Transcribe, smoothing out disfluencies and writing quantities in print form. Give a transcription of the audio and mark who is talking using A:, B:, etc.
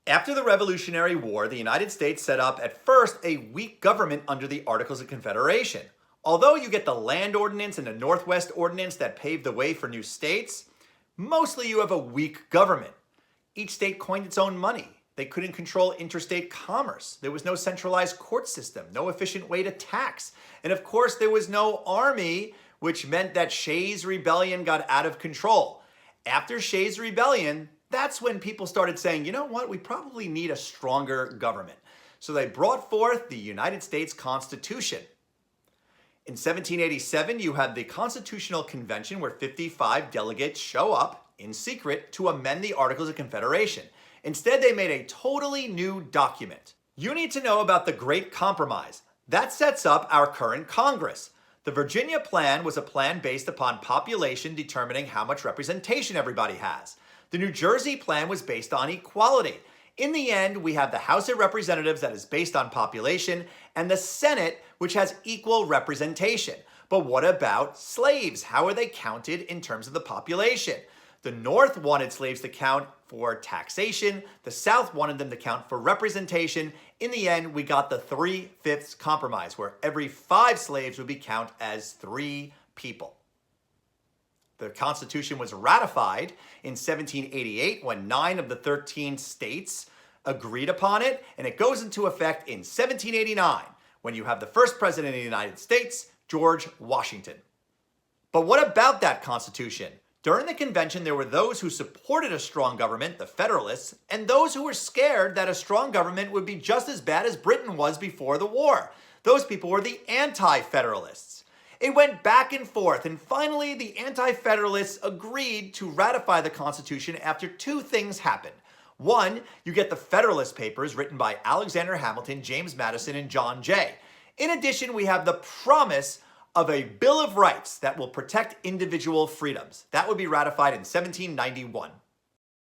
A: After the Revolutionary War, the United States set up at first a weak government under the Articles of Confederation. Although you get the Land Ordinance and the Northwest Ordinance that paved the way for new states, mostly you have a weak government. Each state coined its own money. They couldn't control interstate commerce. There was no centralized court system, no efficient way to tax. And of course, there was no army, which meant that Shays' Rebellion got out of control. After Shays' Rebellion, that's when people started saying, you know what, we probably need a stronger government. So they brought forth the United States Constitution. In 1787, you had the Constitutional Convention where 55 delegates show up in secret to amend the Articles of Confederation. Instead, they made a totally new document. You need to know about the Great Compromise. That sets up our current Congress. The Virginia Plan was a plan based upon population determining how much representation everybody has. The New Jersey Plan was based on equality. In the end, we have the House of Representatives that is based on population and the Senate, which has equal representation. But what about slaves? How are they counted in terms of the population? The North wanted slaves to count for taxation. The South wanted them to count for representation. In the end, we got the 3/5 compromise, where every 5 slaves would be counted as 3 people. The Constitution was ratified in 1788 when 9 of the 13 states agreed upon it, and it goes into effect in 1789 when you have the first president of the United States, George Washington. But what about that Constitution? During the convention, there were those who supported a strong government, the Federalists, and those who were scared that a strong government would be just as bad as Britain was before the war. Those people were the anti-Federalists. It went back and forth, and finally the Anti-Federalists agreed to ratify the Constitution after 2 things happened. One, you get the Federalist Papers written by Alexander Hamilton, James Madison, and John Jay. In addition, we have the promise of a Bill of Rights that will protect individual freedoms. That would be ratified in 1791.